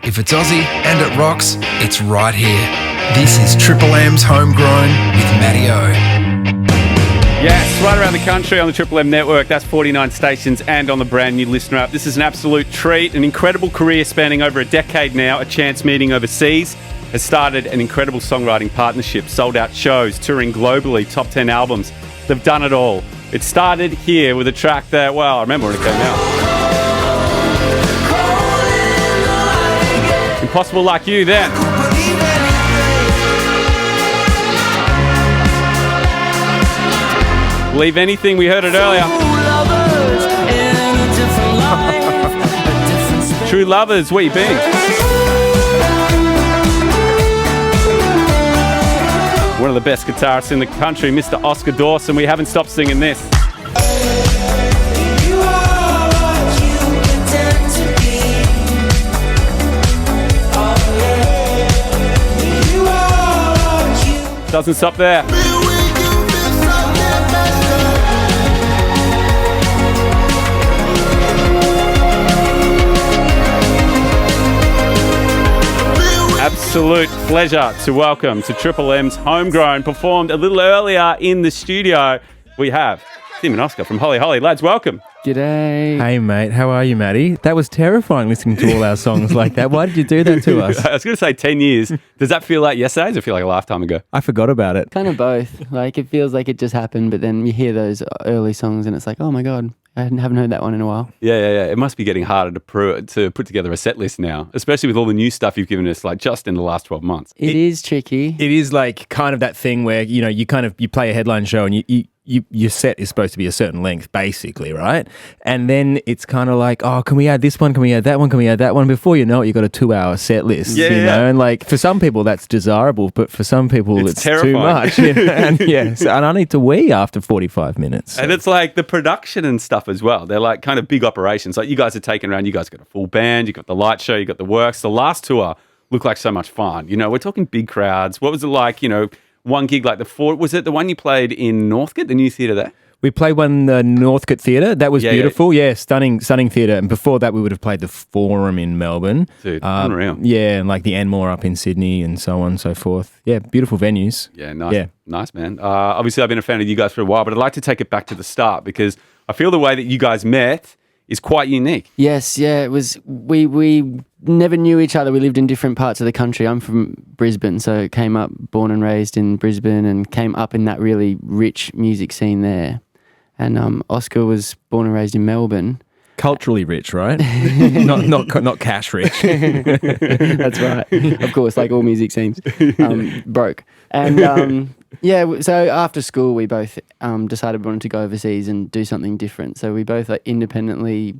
If it's Aussie and it rocks, it's right here. This is Triple M's Homegrown with Matty O. Yes, right around the country on the Triple M network. That's 49 stations and on the brand new listener app. This is an absolute treat. An incredible career spanning over a decade now. A chance meeting overseas has started an incredible songwriting partnership. Sold out shows, touring globally, top 10 albums. They've done it all. It started here with a track that, well, I remember when it came out. Impossible Like You then. Believe Anything, we heard it earlier. True Lovers, where you been? One of the best guitarists in the country, Mr. Oscar Dawson. We haven't stopped singing this. Doesn't stop there. Absolute pleasure to welcome to Triple M's Homegrown, performed a little earlier in the studio. We have Tim and Oscar from Holly Holly. Lads, welcome. G'day. Hey, mate. How are you, Matty? That was terrifying listening to all our songs like that. Why did you do that to us? I was going to say 10 years. Does that feel like yesterday? Does it feel like a lifetime ago? I forgot about it. Kind of both. Like, it feels like it just happened, but then you hear those early songs and it's like, oh my God, I haven't heard that one in a while. Yeah. It must be getting harder to put together a set list now, especially with all the new stuff you've given us, like just in the last 12 months. It is tricky. It is like kind of that thing where, you know, you play a headline show and your set is supposed to be a certain length, basically, right? And then it's kind of like, oh, can we add this one? Can we add that one? Can we add that one? Before you know it, you've got a 2-hour set list, you know? And like, for some people, that's desirable, but for some people, it's too much. You know? And and I need to wee after 45 minutes. So. And it's like the production and stuff as well. They're like kind of big operations. Like you guys are taking around, you guys got a full band, you got the light show, you got the works. The last tour looked like so much fun. You know, we're talking big crowds. What was it like, you know, one gig like was it the one you played in Northcote, the new theatre there? We played one the Northcote Theatre. That was beautiful. Yeah, stunning theatre. And before that, we would have played the Forum in Melbourne. Dude, unreal. Yeah, and like the Enmore up in Sydney and so on and so forth. Yeah, beautiful venues. Yeah, nice. Yeah. Nice, man. Obviously, I've been a fan of you guys for a while, but I'd like to take it back to the start because I feel the way that you guys met is quite unique. Yes, yeah, it was. We never knew each other. We lived in different parts of the country. I'm from Brisbane, so came up, born and raised in Brisbane, and came up in that really rich music scene there. And Oscar was born and raised in Melbourne. Culturally rich, right? not cash rich. That's right. Of course, like all music scenes, broke. And so after school, we both decided we wanted to go overseas and do something different. So we both independently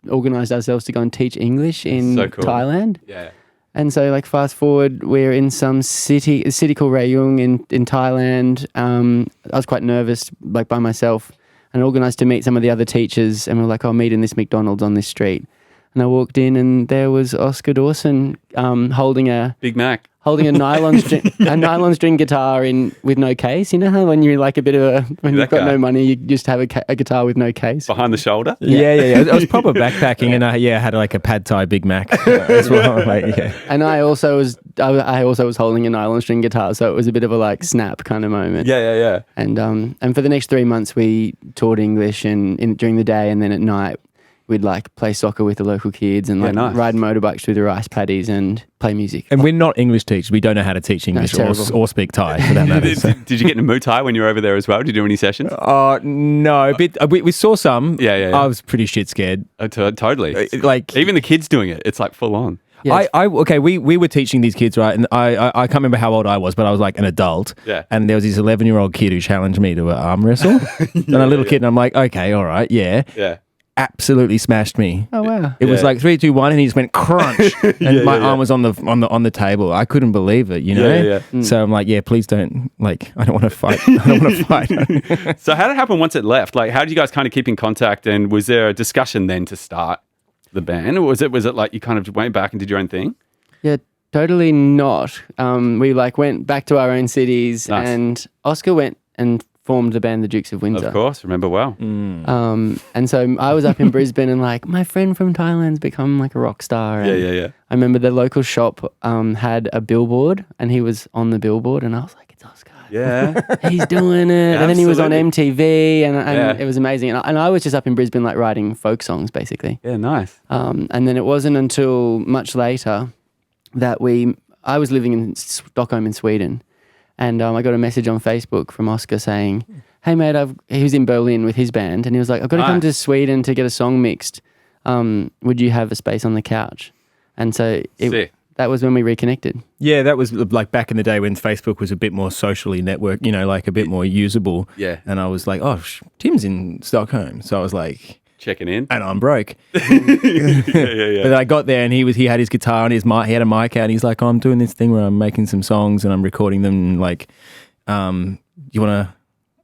organised ourselves to go and teach English in Thailand. Yeah. And so, like, fast forward, we're in a city called Rayong in Thailand. I was quite nervous, like, by myself, and organised to meet some of the other teachers. And we were like, I'll meet in this McDonald's on this street. And I walked in, and there was Oscar Dawson holding a Big Mac. Holding a nylon string guitar with no case. You know how when you're like when you've got no money, you just have a guitar with no case behind the shoulder. Yeah. It was proper backpacking, and I had like a pad Thai Big Mac as well. Like, yeah. And I also was holding a nylon string guitar, so it was a bit of a like snap kind of moment. Yeah. And for the next 3 months, we taught English during the day, and then at night we'd like play soccer with the local kids and ride motorbikes through the rice paddies and play music. And we're not English teachers. We don't know how to teach English or speak Thai for that matter. Did you get into Muay Thai when you were over there as well? Did you do any sessions? No, but we saw some. Yeah. I was pretty shit scared. Totally. Like even the kids doing it, it's like full on. Yes. We were teaching these kids, right? And I can't remember how old I was, but I was like an adult. Yeah. And there was this 11-year-old kid who challenged me to an arm wrestle. And a little kid, and I'm like, okay, all right, yeah. Yeah. Absolutely smashed me. Oh wow! It was like 3, 2, 1, and he just went crunch, and my arm was on the table. I couldn't believe it, you know. Yeah. So I'm like, please don't. Like, I don't want to fight. I don't want to fight. So how did it happen once it left? Like, how did you guys kind of keep in contact? And was there a discussion then to start the band, or was it like you kind of went back and did your own thing? Yeah, totally not. We like went back to our own cities, and Oscar went and formed the band the Dukes of Windsor. Of course, remember well. And so I was up in Brisbane and like my friend from Thailand's become like a rock star. And Yeah. I remember the local shop had a billboard and he was on the billboard and I was like, it's Oscar. Yeah. He's doing it. And then he was on Absolutely. MTV and it was amazing. And I was just up in Brisbane like writing folk songs basically. Yeah, nice. And then it wasn't until much later that I was living in Stockholm in Sweden. And I got a message on Facebook from Oscar saying, hey, mate, he was in Berlin with his band. And he was like, I've got to come to Sweden to get a song mixed. Would you have a space on the couch? And so that was when we reconnected. Yeah, that was like back in the day when Facebook was a bit more socially networked, like a bit more usable. Yeah. And I was like, oh, Tim's in Stockholm. So I was like... Checking in. And I'm broke. Yeah. But I got there and he had his guitar and he had a mic out and he's like, I'm doing this thing where I'm making some songs and I'm recording them like, do you want to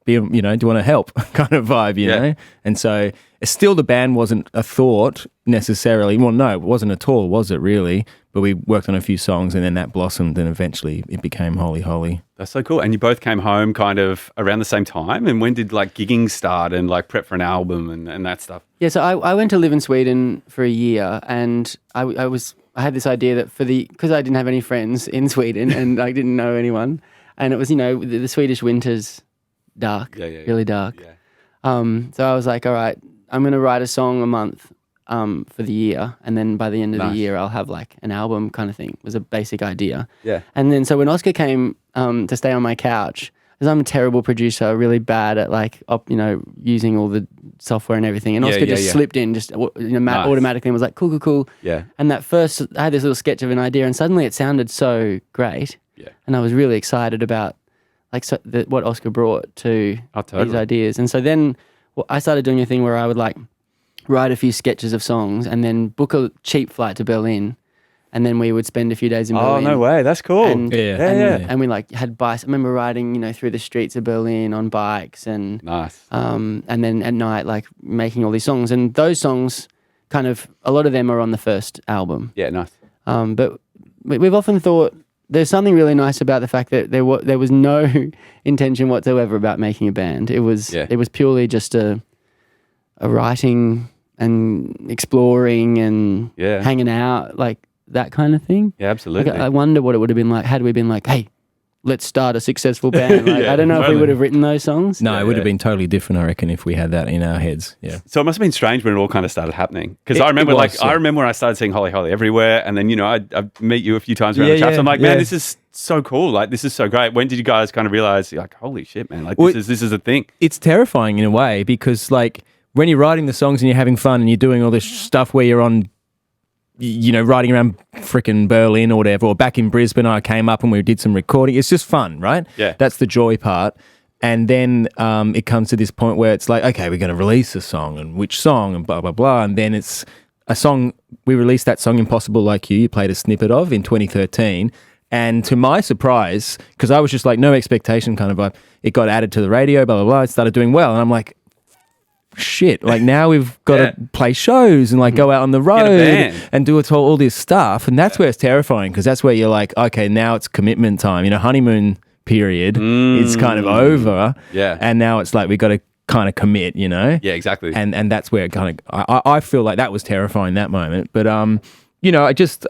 be, do you want to help kind of vibe, you know? And so still the band wasn't a thought necessarily. Well, no, it wasn't at all, was it really? But we worked on a few songs and then that blossomed and eventually it became Holy Holy. That's so cool. And you both came home kind of around the same time. And when did like gigging start and like prep for an album and that stuff? Yeah, so I went to live in Sweden for a year and I had this idea that because I didn't have any friends in Sweden and I didn't know anyone and it was, the Swedish winter's dark, really dark. Yeah. So I was like, all right, I'm going to write a song a month for the year and then by the end of the year I'll have like an album kind of thing. It was a basic idea. Yeah. And then so when Oscar came to stay on my couch, because I'm a terrible producer, really bad at like using all the software and everything, and Oscar just slipped in automatically and was like cool. Yeah. And that first I had this little sketch of an idea and suddenly it sounded so great. Yeah. And I was really excited about like what Oscar brought to these ideas. And so then I started doing a thing where I would like write a few sketches of songs and then book a cheap flight to Berlin and then we would spend a few days in Berlin. Oh, no way. That's cool. And we like had bikes. I remember riding, through the streets of Berlin on bikes and nice. And then at night like making all these songs and those songs kind of a lot of them are on the first album. Yeah, nice. But we've often thought there's something really nice about the fact that there was no intention whatsoever about making a band. It was purely just a writing and exploring and hanging out, like that kind of thing. Yeah, absolutely. Like, I wonder what it would have been like had we been like, hey, let's start a successful band. Like, I don't know if we would have written those songs. No, it would have been totally different, I reckon, if we had that in our heads. Yeah. So it must have been strange when it all kind of started happening. Because I remember I remember when I started seeing Holy Holy everywhere and then, I'd meet you a few times around the shops. I'm like, man, this is so cool. Like, this is so great. When did you guys kind of realize, like, holy shit, man, like this is a thing? It's terrifying in a way because, like, when you're writing the songs and you're having fun and you're doing all this stuff where you're on, riding around frickin' Berlin or whatever, or back in Brisbane, I came up and we did some recording. It's just fun, right? Yeah. That's the joy part. And then it comes to this point where it's like, okay, we're going to release a song and which song and blah, blah, blah. And then it's a song, we released that song Impossible Like You played a snippet of in 2013. And to my surprise, because I was just like, no expectation kind of vibe, it got added to the radio, blah, blah, blah. It started doing well. And I'm like, shit, like now we've got to play shows and like go out on the road and do all this stuff. And that's where it's terrifying because that's where you're like, okay, now it's commitment time. Honeymoon period is kind of over. Yeah. And now it's like we got to kind of commit, Yeah, exactly. And that's where it kind of, I feel like that was terrifying that moment. But, I just,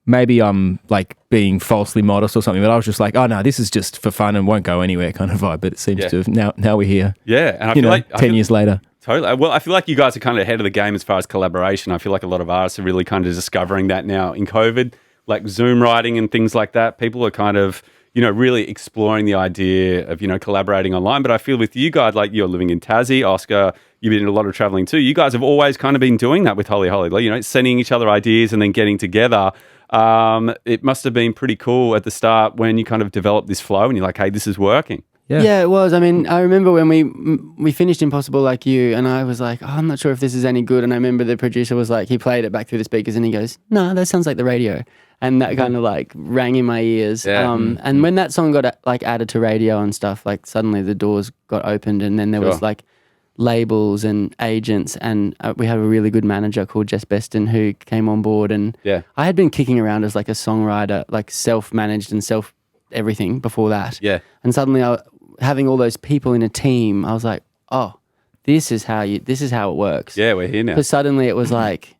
maybe I'm like being falsely modest or something, but I was just like, oh no, this is just for fun and won't go anywhere kind of vibe. But it seems to have, now we're here. Yeah. And I feel like 10 years later. Totally. Well, I feel like you guys are kind of ahead of the game as far as collaboration. I feel like a lot of artists are really kind of discovering that now in COVID, like Zoom writing and things like that. People are kind of, really exploring the idea of, collaborating online. But I feel with you guys, like you're living in Tassie, Oscar, you've been doing a lot of traveling too. You guys have always kind of been doing that with Holy Holy, like, sending each other ideas and then getting together. It must have been pretty cool at the start when you kind of developed this flow and you're like, hey, this is working. Yeah, it was. I mean, I remember when we finished Impossible Like You and I was like, I'm not sure if this is any good. And I remember the producer was like, he played it back through the speakers and he goes, no, that sounds like the radio. And that kind of like rang in my ears. Yeah. And when that song got like added to radio and stuff, like suddenly the doors got opened and then there was like labels and agents and we had a really good manager called Jess Beston who came on board and I had been kicking around as like a songwriter, like self-managed and everything before that. Yeah. And suddenly having all those people in a team, I was like, oh, this is how it works. Yeah, we're here now. Because suddenly it was like,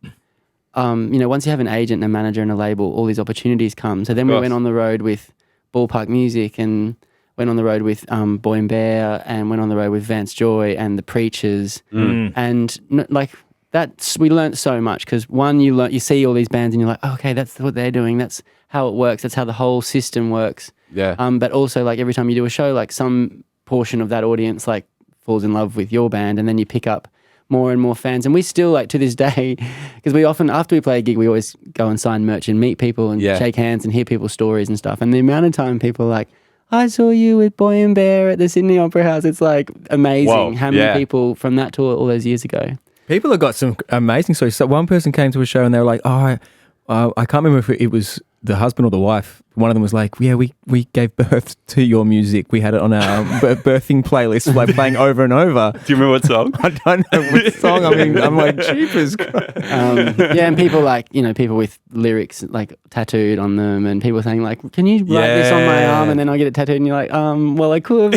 once you have an agent and a manager and a label, all these opportunities come. So then we went on the road with Ballpark Music and went on the road with Boy and Bear and went on the road with Vance Joy and The Preachers. And we learnt so much because one, you see all these bands and you're like, oh, okay, that's what they're doing. That's how it works. That's how the whole system works. Yeah. But also like every time you do a show, like some portion of that audience like falls in love with your band and then you pick up more and more fans. And we still like to this day, because we often, after we play a gig, we always go and sign merch and meet people and shake hands and hear people's stories and stuff. And the amount of time people are like, I saw you with Boy and Bear at the Sydney Opera House. It's like amazing how many people from that tour all those years ago. People have got some amazing stories. So one person came to a show and they were like, I can't remember if it was the husband or the wife. One of them was like, yeah, we gave birth to your music. We had it on our birthing playlist, like playing over and over. Do you remember what song? I don't know which song. I mean, I'm like, jeepers. And people like, people with lyrics like tattooed on them and people saying like, can you write this on my arm? And then I get it tattooed and you're like, well, I could.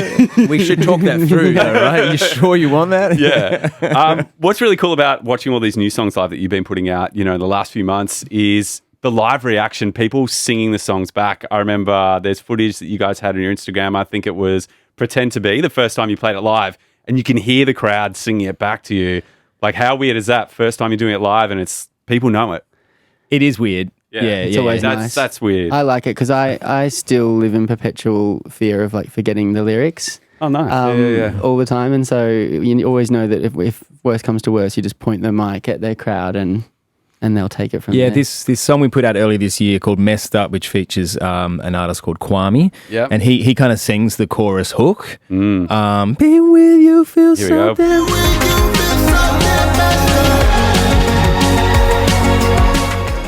We should talk that through though, right? You sure you want that? Yeah. What's really cool about watching all these new songs live that you've been putting out, the last few months is the live reaction, people singing the songs back. I remember there's footage that you guys had on your Instagram. I think it was Pretend to Be, the first time you played it live, and you can hear the crowd singing it back to you. Like, how weird is that? First time you're doing it live and people know it. It is weird. Yeah, it's always nice. That's weird. I like it because I still live in perpetual fear of like forgetting the lyrics. Oh, nice. All the time. And so you always know that if worse comes to worse, you just point the mic at their crowd and they'll take it from there. Yeah, this song we put out earlier this year called Messed Up, which features an artist called Kwame. Yeah. And he kind of sings the chorus hook. Being with you feels Here we something. go.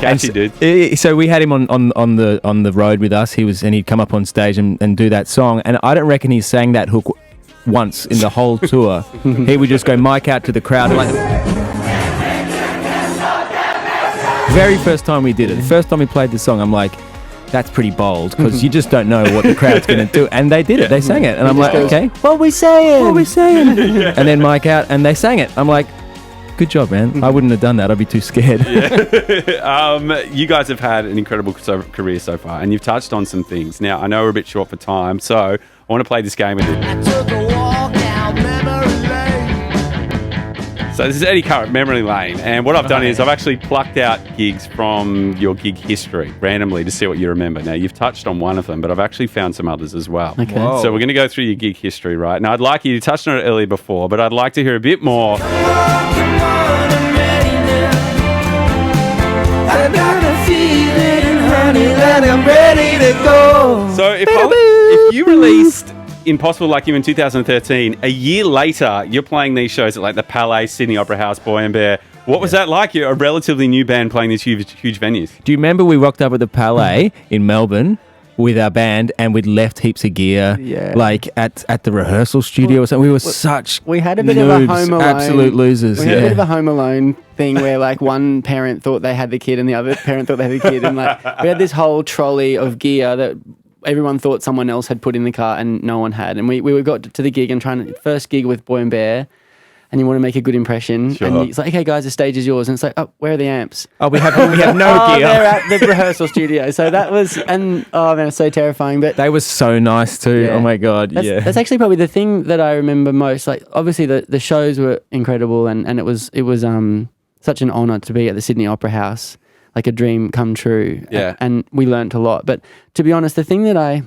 Catchy, dude. So we had him on the road with us. He'd come up on stage and do that song. And I don't reckon he sang that hook once in the whole tour. He would just go mic out to the crowd like... Very first time we did it, the first time we played the song, I'm like, that's pretty bold because you just don't know what the crowd's going to do. And they did it. They sang it. And I'm like, okay. What we saying? And then mic out and they sang it. I'm like, good job, man. I wouldn't have done that. I'd be too scared. You guys have had an incredible career so far and you've touched on some things. Now, I know we're a bit short for time, so I want to play this game with you. I took a walk down memory lane. So this is Eddie Current, Memory Lane, and what I've done is I've actually plucked out gigs from your gig history randomly to see what you remember. Now, you've touched on one of them, but I've actually found some others as well. Okay. So we're going to go through your gig history, right? Now, I'd like you to touch on it earlier before, but I'd like to hear a bit more. So if you released Impossible Like You in 2013, a year later, you're playing these shows at like the Palais, Sydney Opera House, Boy and Bear. What was that like? You're a relatively new band playing these huge venues. Do you remember we rocked up at the Palais in Melbourne with our band and we'd left heaps of gear like at the rehearsal studio or something? We were We had a bit noobs, of a Home Alone. absolute losers. We had a bit of a Home Alone thing where like one parent thought they had the kid and the other parent thought they had the kid. And like we had this whole trolley of gear that everyone thought someone else had put in the car and no one had. And we got to the gig and first gig with Boy and Bear, and you want to make a good man. Sure. And it's like, okay, guys, the stage is yours. And it's like, oh, where are the amps? Oh, we have no Oh, gear. they're at the rehearsal studio. So that was, and oh man, it's so terrifying. But They were so nice too. Yeah. Oh my God. that's actually probably the thing that I remember most. Like, obviously the shows were incredible, and it was such an honour to be at the Sydney Opera House, like a dream come true. Yeah. And we learnt a lot. But to be honest, the thing that I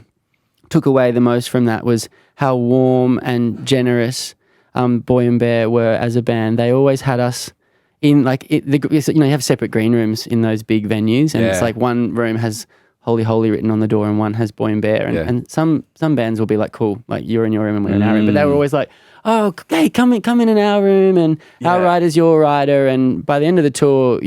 took away the most from that was how warm and generous Boy and Bear were as a band. They always had us in you have separate green rooms in those big venues, and it's like one room has Holy Holy written on the door and one has Boy and Bear, and some bands will be like, cool, like you're in your room and we're in our room, but they were always like, oh, hey, come in our room, and our rider's your rider. And by the end of the tour,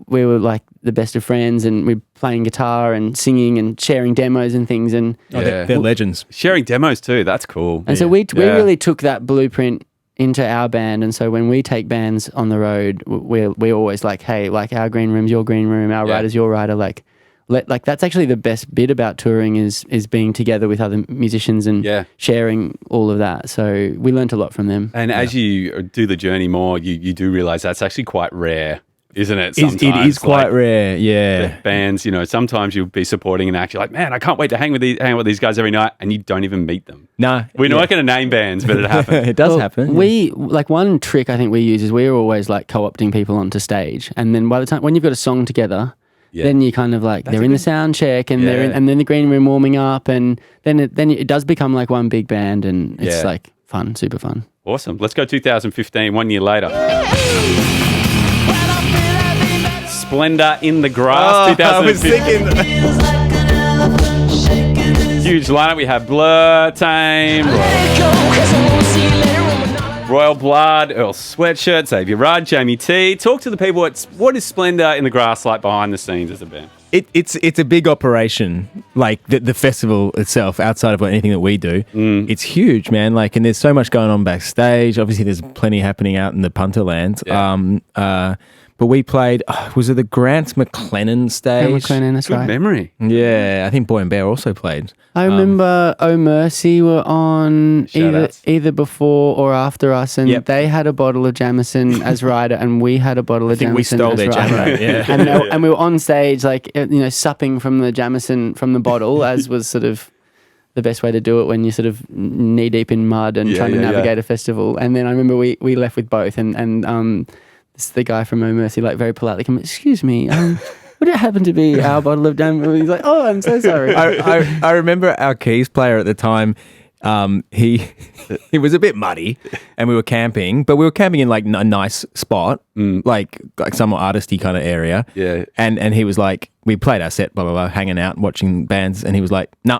we were like the best of friends, and we're playing guitar and singing and sharing demos and things. And They're legends. Sharing demos too, that's cool. And so we really took that blueprint into our band. And so when we take bands on the road, we're always like, hey, like our green room's your green room, our rider's your rider, like like that's actually the best bit about touring is being together with other musicians and sharing all of that. So we learnt a lot from them. And as you do the journey more, you do realize that's actually quite rare, isn't it? Sometimes, it is quite rare, yeah. Bands, sometimes you'll be supporting an act. You're like, man, I can't wait to hang with these guys every night, and you don't even meet them. No, we're not going to name bands, but it happens. It does happen. We like one trick I think we use is we're always like co-opting people onto stage, and then by the time when you've got a song together. Yeah. Then you kind of like they're in the sound check and and then the green room warming up and then it does become like one big band and it's like fun, super fun. Awesome. Let's go 2015, 1 year later. Splendour in the Grass, 2015. I was thinking. Huge lineup. We have Blur, Tame, Royal Blood, Earl Sweatshirt, Xavier Rudd, Jamie T. Talk to the people. What is Splendour in the Grass like behind the scenes as a band? It's a big operation, like the festival itself, outside of anything that we do. It's huge, man. Like, and there's so much going on backstage. Obviously, there's plenty happening out in the Punterland. Yeah. But we played, was it the Grant McLennan stage? McLennan, that's Good right. memory. Yeah, I think Boy and Bear also played. I remember Oh Mercy were on either before or after us, and they had a bottle of Jameson as rider, and we had a bottle of Jameson. We stole their Jameson, yeah. And we were on stage, like supping from the Jameson from the bottle, as was sort of the best way to do it when you're sort of knee deep in mud and trying to navigate a festival. And then I remember we left with both, and the guy from Oh Mercy, like very politely, come, excuse me, would it happen to be our bottle of Jameson? He's like, oh, I'm so sorry. I remember our keys player at the time. He was a bit muddy, and we were camping, but we were camping in like a nice spot, like some artisty kind of area. Yeah, and he was like, we played our set, blah blah blah, hanging out, watching bands, and he was like, nah.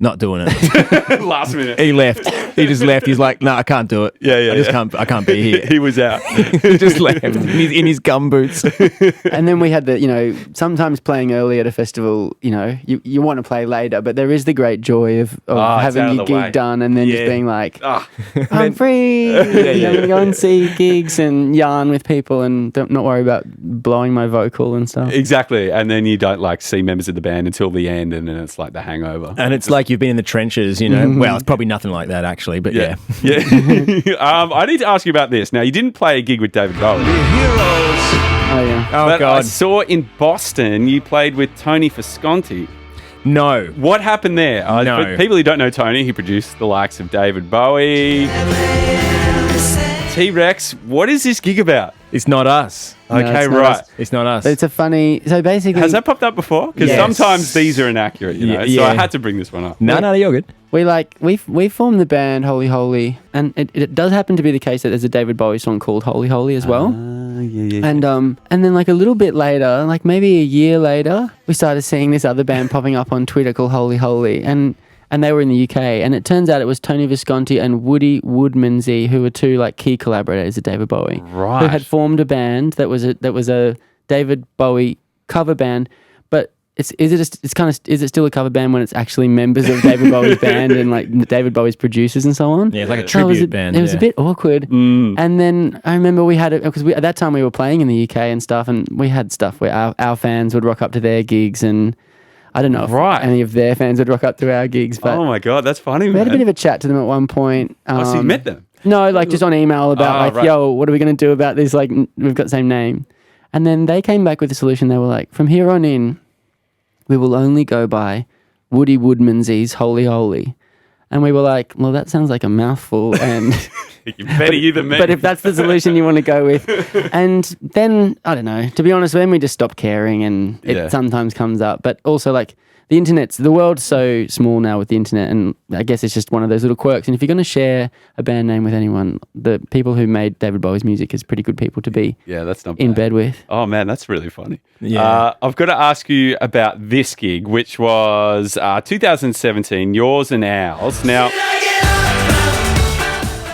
Not doing it. Last minute. He left. He just left. He's like, no, I can't do it. I can't be here. He was out. He just left in his gumboots. And then we had sometimes playing early at a festival, you want to play later, but there is the great joy of having your gig done and then just being like, I'm free. I'm going to go and see gigs and yarn with people and not worry about blowing my vocal and stuff. Exactly. And then you don't like see members of the band until the end, and then it's like the hangover. And it's like you've been in the trenches, Well, it's probably nothing like that actually, but yeah. I need to ask you about this. Now, you didn't play a gig with David Bowie. Oh yeah. Oh God. I saw in Boston you played with Tony Visconti. No. What happened there? No. For people who don't know Tony, he produced the likes of David Bowie, T-Rex. What is this gig about? It's not us. Okay, it's not right. us. It's not us. It's a funny. So basically, Has that popped up before? Because sometimes these are inaccurate, So I had to bring this one up. No, you're good. we formed the band Holy Holy, and it does happen to be the case that there's a David Bowie song called Holy Holy as well. And then like a little bit later, like maybe a year later, we started seeing this other band popping up on Twitter called Holy Holy, and they were in the UK, and it turns out it was Tony Visconti and Woody Woodmansey, who were two like key collaborators of David Bowie, right? Who had formed a band that was a David Bowie cover band. But is it still a cover band when it's actually members of David Bowie's band and like David Bowie's producers and so on? Yeah, it's like a tribute band. It was a bit awkward. And then I remember we had it because at that time we were playing in the UK and stuff, and we had stuff where our fans would rock up to their gigs, and I don't know if any of their fans would rock up to our gigs. But oh my God, that's funny, we had a bit of a chat to them at one point. So you met them? No, like just on email about right. yo, what are we going to do about this? Like, we've got the same name. And then they came back with a solution. They were like, from here on in, we will only go by Woody Woodmansey's Holy Holy. And we were like, well, that sounds like a mouthful. And You're better you than me. But if that's the solution you want to go with. And then, I don't know, to be honest, then we just stopped caring, and it sometimes comes up. But also, like, the world's so small now with the internet, and I guess it's just one of those little quirks. And if you're going to share a band name with anyone, the people who made David Bowie's music is pretty good people to be that's not in bad. bed with. Oh man, that's really funny. Yeah. I've got to ask you about this gig, which was 2017, yours and ours. Now,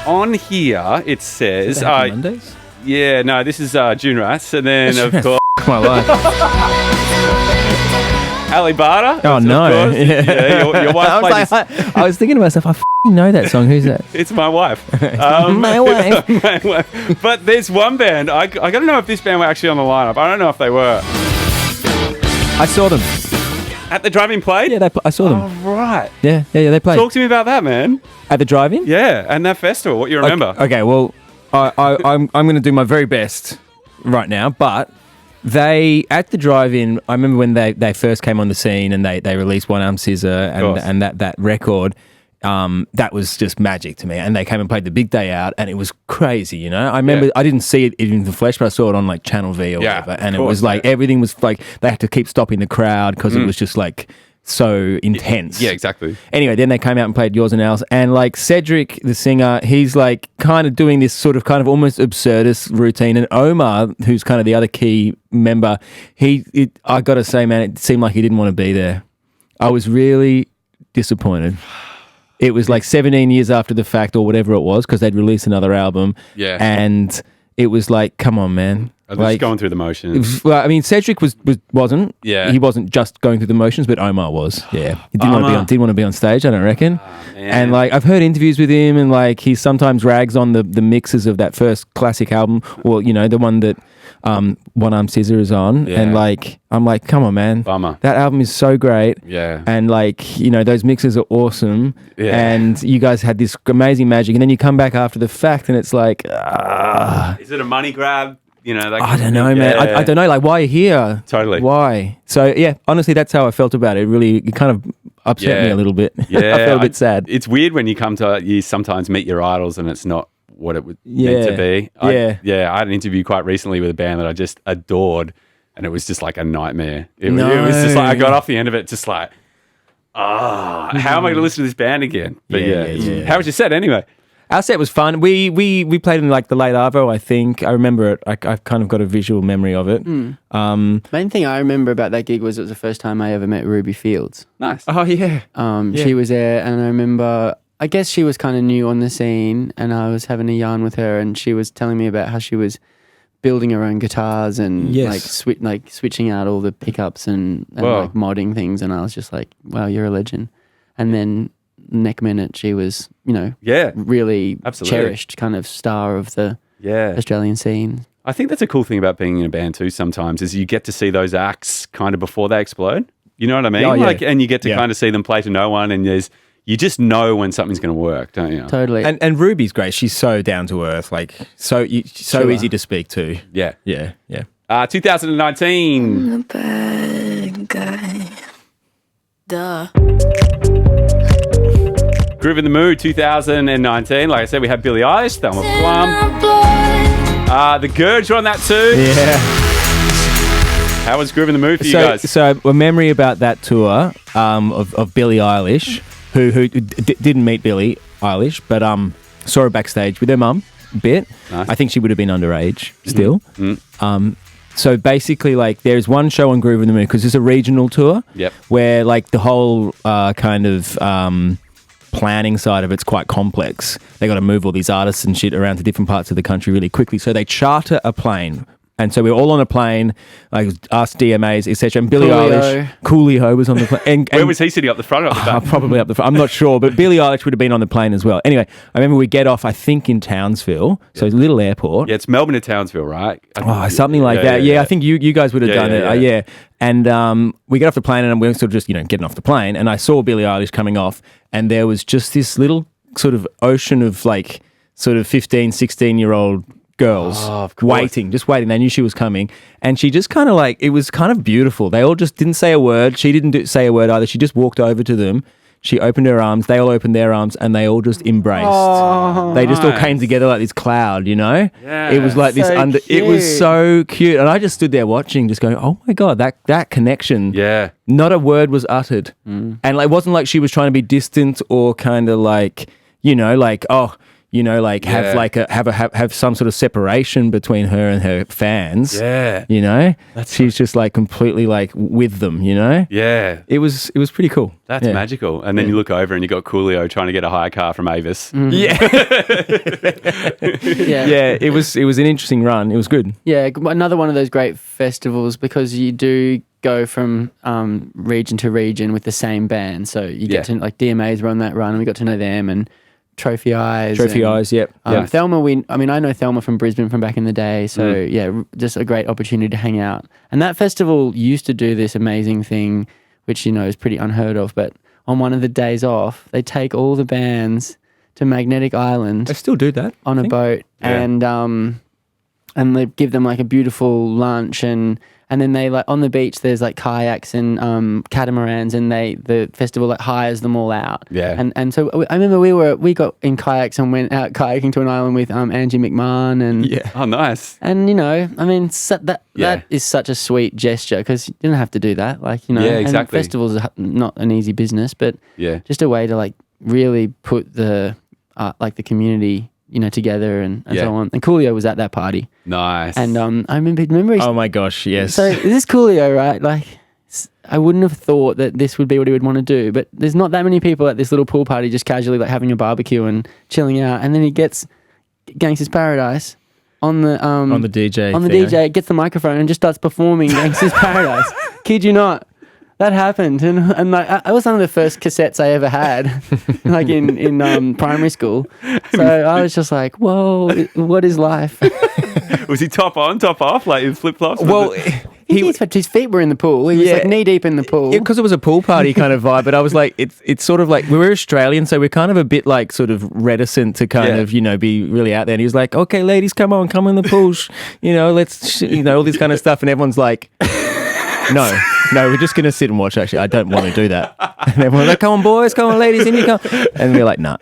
on here it says, Mondays? Yeah, no, this is June Rats, and then of course My life. Ali Barter. Oh no! Your wife played I was thinking to myself, I know that song. Who's that? It's my wife. My wife. My wife. But there's one band. I got to know if this band were actually on the lineup. I don't know if they were. I saw them. At the drive-in played? Yeah, I saw them. Oh, right. Yeah, they played. Talk to me about that, man. At the drive-in? Yeah, and that festival, what you remember. Okay, well, I'm going to do my very best right now, but they, at the drive-in, I remember when they first came on the scene and they released One Arm Scissor and that record, that was just magic to me. And they came and played the big day out and it was crazy, you know? I remember I didn't see it in the flesh, but I saw it on like Channel V or whatever. And it was like, everything was like, they had to keep stopping the crowd because it was just like so intense. Yeah, exactly. Anyway, then they came out and played Yours and Ours. And like Cedric, the singer, he's like kind of doing this sort of kind of almost absurdist routine. And Omar, who's kind of the other key member, I got to say, man, it seemed like he didn't want to be there. I was really disappointed. It was like 17 years after the fact or whatever it was because they'd released another album. Yeah. And it was like, come on, man. Just going through the motions. Well, I mean, Cedric wasn't. Yeah. He wasn't just going through the motions, but Omar was. Yeah. He didn't want to be on stage, I don't reckon. And like I've heard interviews with him and like he sometimes rags on the mixes of that first classic album or, you know, the one that One Arm Scissor is on. Yeah. And like I'm like, come on, man. Bummer. That album is so great. Yeah. And like, you know, those mixes are awesome. Yeah. And you guys had this amazing magic. And then you come back after the fact and it's like, is it a money grab? You know, I don't know, man. I don't know. Like, why are you here? Totally. Why? So, yeah, honestly, that's how I felt about it. It kind of upset me a little bit. Yeah. I felt a bit sad. It's weird when you sometimes meet your idols and it's not what it was meant to be. I had an interview quite recently with a band that I just adored and it was just like a nightmare. It was just like, I got off the end of it just like, how am I going to listen to this band again? But how was your set anyway? Our set was fun. We played in like the late Arvo, I think. I remember it. I've kind of got a visual memory of it. Main thing I remember about that gig was it was the first time I ever met Ruby Fields. Nice. Oh, yeah. She was there and I remember, I guess she was kind of new on the scene and I was having a yarn with her and she was telling me about how she was building her own guitars and switching out all the pickups and like modding things and I was just like, wow, you're a legend. And then next minute she was, you know, really cherished kind of star of the Australian scene. I think that's a cool thing about being in a band too sometimes is you get to see those acts kind of before they explode. You know what I mean? Oh, yeah. Like, and you get to kind of see them play to no one and you just know when something's going to work, don't you? Totally. And Ruby's great. She's so down to earth, like so easy to speak to. Yeah. 2019. I'm a bad guy. Duh. Groove in the Mood 2019. Like I said, we had Billie Eilish, Thelma Plum. The Gurge were on that too. Yeah. How was Groove in the Mood for you guys? So a memory about that tour of Billie Eilish, who didn't meet Billie Eilish, but saw her backstage with her mum a bit. Nice. I think she would have been underage still. Mm. So basically, like, there's one show on Groove in the Mood because it's a regional tour where, like, the whole kind of planning side of it's quite complex. They got to move all these artists and shit around to different parts of the country really quickly. So they charter a plane. And so we were all on a plane, like us DMAs, etc. And Billie Eilish, Coolio was on the plane. And where was he sitting, up the front or up the back? Probably up the front. I'm not sure, but Billie Eilish would have been on the plane as well. Anyway, I remember we get off, I think, in Townsville, so it's a little airport. Yeah, it's Melbourne to Townsville, right? Something like that. Yeah, I think you guys would have done it. And we get off the plane, and we're sort of just getting off the plane, and I saw Billie Eilish coming off, and there was just this little sort of ocean of like sort of 15, 16-year-old girls waiting. They knew she was coming, and she just kind of like, it was kind of beautiful. They all just didn't say a word. She didn't say a word either. She just walked over to them. She opened her arms. They all opened their arms, and they all just embraced. They just all came together like this cloud, you know. Yeah, it was like this cute. It was so cute, and I just stood there watching, just going, "Oh my god, that connection." Yeah. Not a word was uttered, and like, it wasn't like she was trying to be distant or kind of like, have some sort of separation between her and her fans. Yeah. She's just like completely like with them, Yeah. It was pretty cool. That's magical. And then you look over and you got Coolio trying to get a hire car from Avis. Yeah. It was an interesting run. It was good. Yeah, another one of those great festivals because you do go from region to region with the same band. So you get to, like, DMAs were on that run and we got to know them, and Trophy Eyes. Yep. Thelma, I know Thelma from Brisbane from back in the day, so just a great opportunity to hang out. And that festival used to do this amazing thing which is pretty unheard of. But on one of the days off, they take all the bands to Magnetic Island. They still do that on a boat, and they give them like a beautiful lunch, and then they like on the beach there's like kayaks and catamarans, and the festival like hires them all out. And so I remember we got in kayaks and went out kayaking to an island with Angie McMahon and Oh, nice. And that is such a sweet gesture, because you don't have to do that, Yeah, exactly. And festivals are not an easy business, but just a way to like really put the the community together and so on. And Coolio was at that party. Nice. And I remember Oh my gosh, yes. So this is Coolio, right? Like, I wouldn't have thought that this would be what he would want to do, but there's not that many people at this little pool party just casually like having a barbecue and chilling out, and then he gets Gangsta's Paradise on the DJ, gets the microphone and just starts performing Gangsta's Paradise. Kid you not. That happened, and like it was one of the first cassettes I ever had, like in primary school. So I was just like, "Whoa, what is life?" Was he top on, top off, like in flip flops? Well, his feet were in the pool. He was like knee deep in the pool. Because it was a pool party kind of vibe. But I was like, it's sort of like we're Australian, so we're kind of a bit like sort of reticent to kind of be really out there. And he was like, "Okay, ladies, come in the pool, let's all this kind of stuff." And everyone's like, No, we're just going to sit and watch, actually. I don't want to do that. And everyone's like, come on, boys, come on, ladies, in you come. And we're like, nah.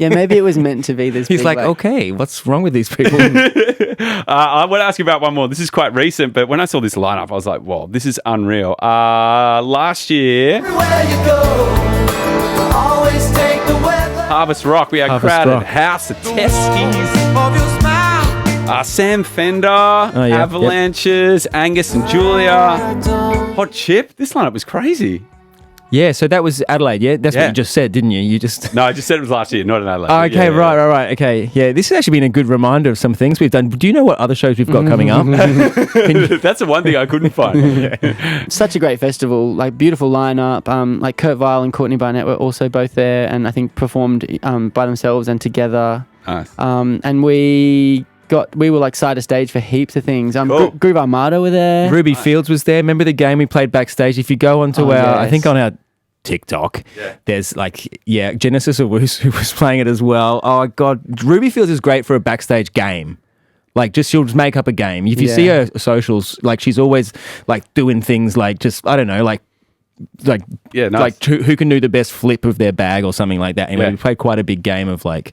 Yeah, maybe it was meant to be this. He's like, okay, what's wrong with these people? I want to ask you about one more. This is quite recent, but when I saw this lineup, I was like, whoa, this is unreal. Last year, Harvest Rock, we had Crowded House, the Testies. Sam Fender, Avalanches, Angus and Julia, Hot Chip. This lineup was crazy. Yeah, so that was Adelaide, yeah? That's what you just said, didn't you? No, I just said it was last year, not in Adelaide. Oh, okay, right. Okay, yeah. This has actually been a good reminder of some things we've done. Do you know what other shows we've got coming up? That's the one thing I couldn't find. Such a great festival, like beautiful lineup. Like Kurt Vile and Courtney Barnett were also both there, and I think performed by themselves and together. Nice. And we were like side of stage for heaps of things. Cool. Groove Armada were there. Ruby Fields was there. Remember the game we played backstage? If you go onto I think on our TikTok, there's like, Genesis who was playing it as well. Oh God, Ruby Fields is great for a backstage game. Like, she'll just make up a game. If you see her socials, like she's always like doing things like just, I don't know, like nice. like who can do the best flip of their bag or something like that. Anyway, we played quite a big game of like,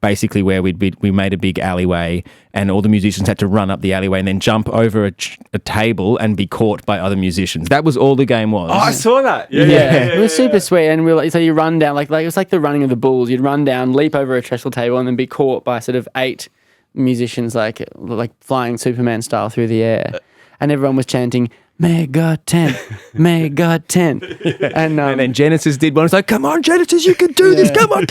basically where we made a big alleyway and all the musicians had to run up the alleyway and then jump over a table and be caught by other musicians. That was all the game was. Oh, I saw that. Yeah. It was super sweet. And we were like, so you run down, like it was like the running of the bulls. You'd run down, leap over a trestle table and then be caught by sort of 8 musicians like flying Superman style through the air. And everyone was chanting, May God 10, May God 10. And then Genesis did one. It's like, come on, Genesis, you can do this. Come on.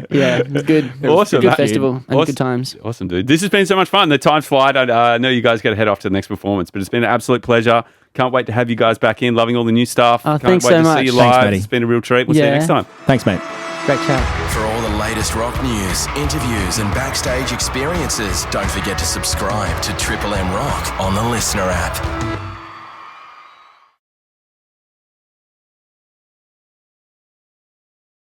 Yeah, it was good. It was Awesome. a good festival and good times. Awesome, dude. This has been so much fun. The time's flight. I know you guys got to head off to the next performance, but it's been an absolute pleasure. Can't wait to have you guys back in. Loving all the new stuff. Oh, Can't thanks wait so to much. see you Thanks, live. Matty. It's been a real treat. We'll see you next time. Thanks, mate. Great chat. For all the latest rock news, interviews, and backstage experiences, don't forget to subscribe to Triple M Rock on the Listener app.